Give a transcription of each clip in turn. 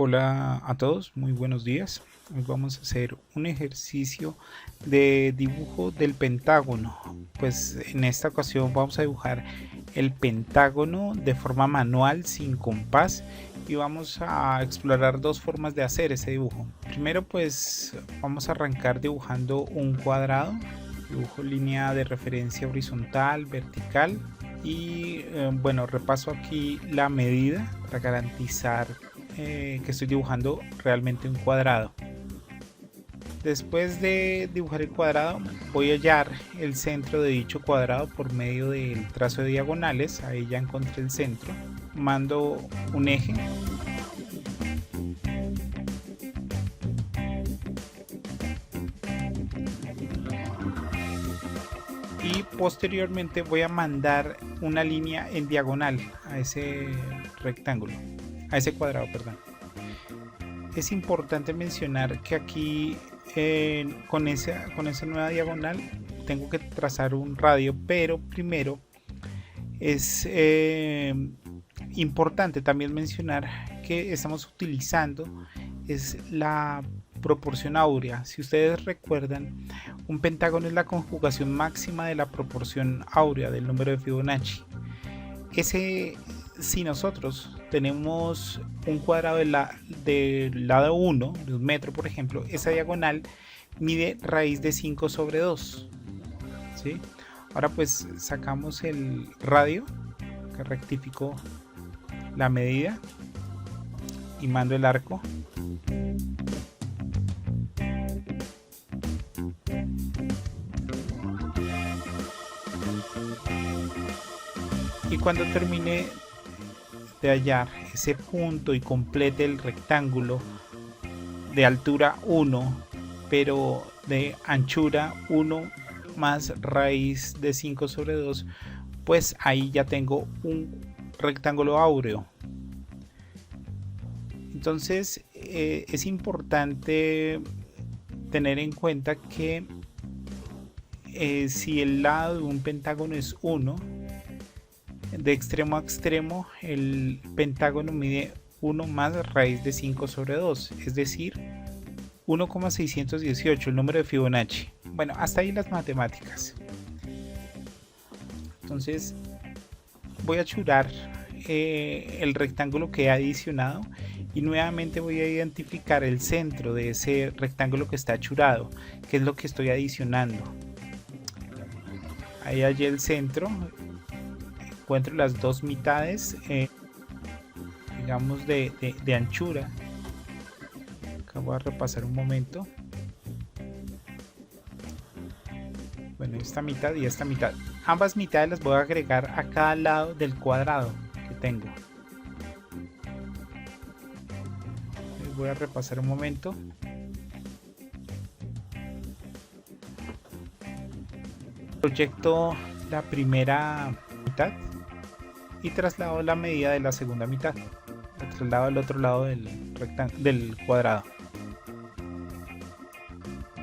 Hola a todos, muy buenos días. Hoy vamos a hacer un ejercicio de dibujo del pentágono. Pues en esta ocasión vamos a dibujar el pentágono de forma manual sin compás y vamos a explorar dos formas de hacer ese dibujo. Primero pues vamos a arrancar dibujando un cuadrado. Dibujo línea de referencia horizontal, vertical y bueno, repaso aquí la medida para garantizar que estoy dibujando realmente un cuadrado. Después de dibujar el cuadrado voy a hallar el centro de dicho cuadrado por medio del trazo de diagonales. Ahí ya encontré el centro. Mando un eje y posteriormente voy a mandar una línea en diagonal a ese rectángulo, a ese cuadrado, perdón. Es importante mencionar que aquí con esa nueva diagonal tengo que trazar un radio, pero primero es importante también mencionar que estamos utilizando es la proporción áurea. Si ustedes recuerdan, un pentágono es la conjugación máxima de la proporción áurea del número de Fibonacci. Si nosotros tenemos un cuadrado del lado 1, de un metro por ejemplo, esa diagonal mide raíz de 5 sobre 2, ¿sí? Ahora pues sacamos el radio, que rectifico la medida, y mando el arco. Y cuando termine de hallar ese punto y complete el rectángulo de altura 1, pero de anchura 1 más raíz de 5 sobre 2, pues ahí ya tengo un rectángulo áureo. Entonces es importante tener en cuenta que si el lado de un pentágono es 1, de extremo a extremo el pentágono mide 1 más raíz de 5 sobre 2, es decir 1,618, el número de Fibonacci. Bueno, hasta ahí las matemáticas. Entonces voy a achurar el rectángulo que he adicionado y nuevamente voy a identificar el centro de ese rectángulo que está achurado, que es lo que estoy adicionando. Ahí hallé el centro, encuentro las dos mitades, digamos de anchura. Acá voy a repasar un momento. Bueno, esta mitad y esta mitad. Ambas mitades las voy a agregar a cada lado del cuadrado que tengo. Voy a repasar un momento. Proyecto la primera mitad y traslado la medida de la segunda mitad. La traslado al otro lado del cuadrado.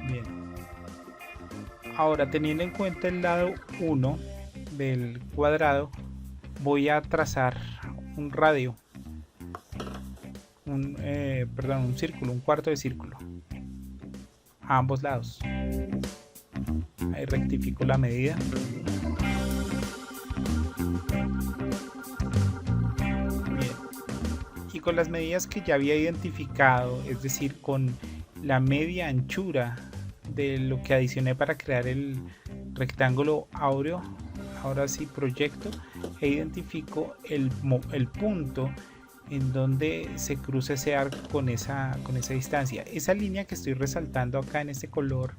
Bien. Ahora, teniendo en cuenta el lado 1 del cuadrado, voy a trazar un radio, un círculo, un cuarto de círculo a ambos lados. Ahí rectifico la medida. Bien. Y con las medidas que ya había identificado, es decir, con la media anchura de lo que adicioné para crear el rectángulo áureo, ahora sí proyecto e identifico el punto en donde se cruza ese arco con esa distancia. Esa línea que estoy resaltando acá en este color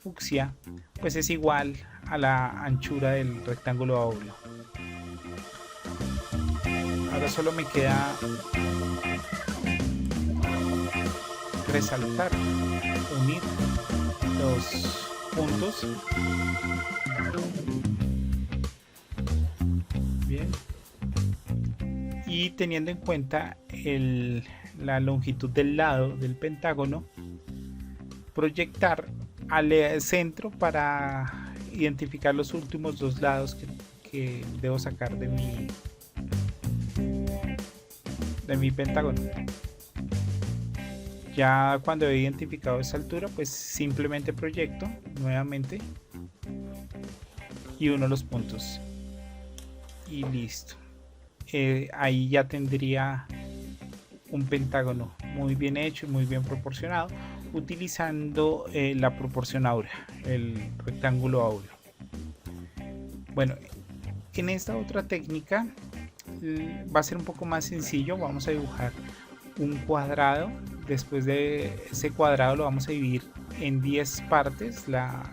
fucsia, pues es igual a la anchura del rectángulo áureo. Ahora solo me queda resaltar, unir los puntos. Bien. Y teniendo en cuenta la longitud del lado del pentágono, proyectar al centro para identificar los últimos dos lados que debo sacar de de mi pentágono. Ya cuando he identificado esa altura, pues simplemente proyecto nuevamente y uno los puntos y listo. Ahí ya tendría un pentágono muy bien hecho y muy bien proporcionado, utilizando la proporción áurea, el rectángulo áureo. Bueno, en esta otra técnica va a ser un poco más sencillo. Vamos a dibujar un cuadrado. Después de ese cuadrado lo vamos a dividir en 10 partes, la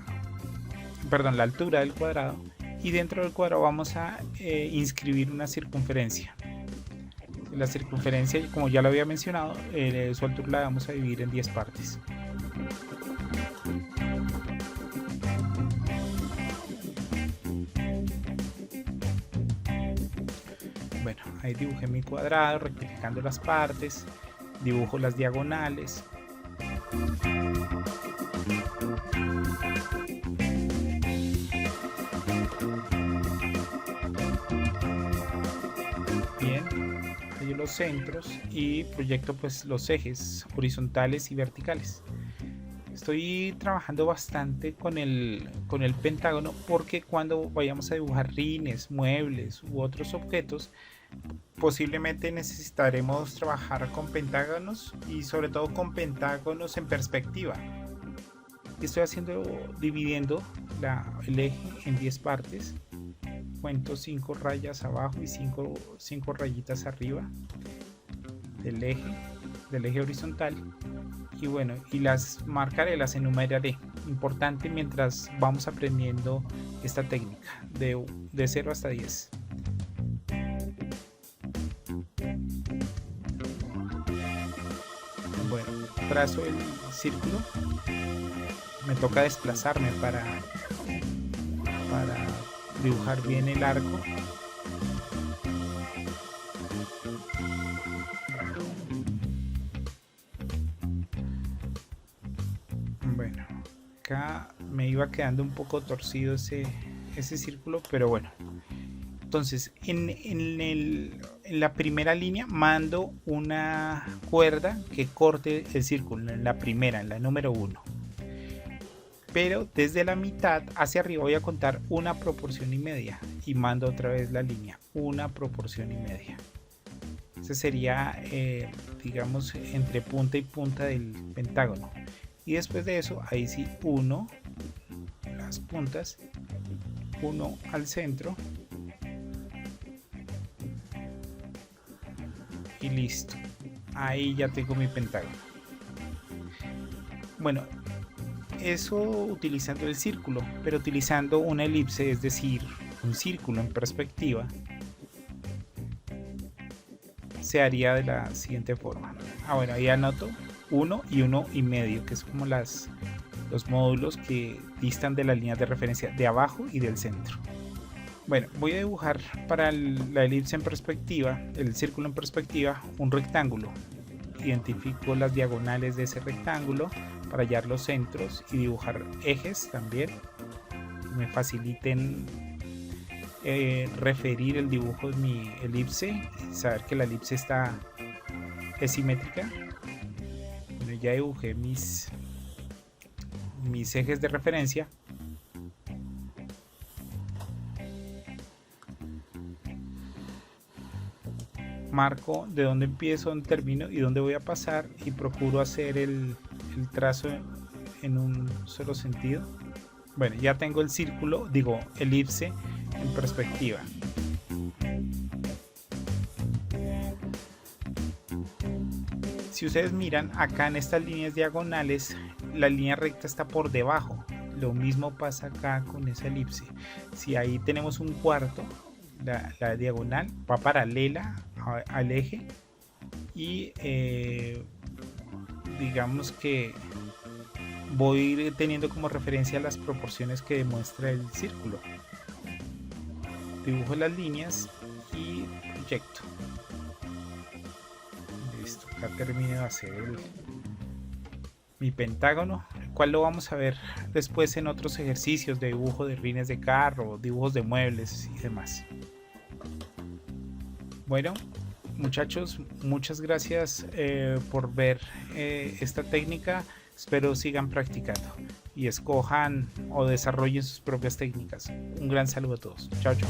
altura del cuadrado, y dentro del cuadrado vamos a inscribir una circunferencia. La circunferencia, como ya lo había mencionado, su altura la vamos a dividir en 10 partes. Bueno, ahí dibujé mi cuadrado, rectificando las partes, dibujo las diagonales. Bien, hallo los centros y proyecto pues los ejes horizontales y verticales. Estoy trabajando bastante con el pentágono porque cuando vayamos a dibujar rines, muebles u otros objetos, posiblemente necesitaremos trabajar con pentágonos y sobre todo con pentágonos en perspectiva. Estoy dividiendo el eje en 10 partes. Cuento 5 rayas abajo y 5 rayitas arriba del eje horizontal. Y bueno, y las marcaré, las enumeraré. Importante mientras vamos aprendiendo esta técnica de 0 hasta 10. Bueno, trazo el círculo. Me toca desplazarme para dibujar bien el arco. Bueno, acá me iba quedando un poco torcido ese círculo, pero bueno. Entonces en la primera línea mando una cuerda que corte el círculo, en la número 1. Pero desde la mitad hacia arriba voy a contar 1 proporción y media y mando otra vez la línea, 1 proporción y media. Ese sería, digamos, entre punta y punta del pentágono. Y después de eso, ahí sí, 1, las puntas, 1 al centro. Y listo. Ahí ya tengo mi pentágono. Bueno, eso utilizando el círculo, pero utilizando una elipse, es decir, un círculo en perspectiva, se haría de la siguiente forma. Bueno, ahí anoto 1 y 1,5, que son como los módulos que distan de las líneas de referencia de abajo y del centro. Bueno, voy a dibujar para la elipse en perspectiva, el círculo en perspectiva, un rectángulo. Identifico las diagonales de ese rectángulo para hallar los centros y dibujar ejes también que me faciliten referir el dibujo de mi elipse y saber que la elipse es simétrica. Bueno, ya dibujé mis ejes de referencia. Marco de dónde empiezo, dónde termino y dónde voy a pasar, y procuro hacer el trazo en un solo sentido. Bueno, ya tengo el círculo, elipse en perspectiva. Si ustedes miran acá en estas líneas diagonales, la línea recta está por debajo. Lo mismo pasa acá con esa elipse. Si ahí tenemos un cuarto, la diagonal va paralela al eje y digamos que voy teniendo como referencia las proporciones que demuestra el círculo. Dibujo las líneas y proyecto. Listo, acá termino de hacer mi pentágono, el cual lo vamos a ver después en otros ejercicios de dibujo de rines de carro, dibujos de muebles y demás. Bueno, Muchachos, muchas gracias por ver esta técnica. Espero sigan practicando y escojan o desarrollen sus propias técnicas. Un gran saludo a todos. Chao, chao.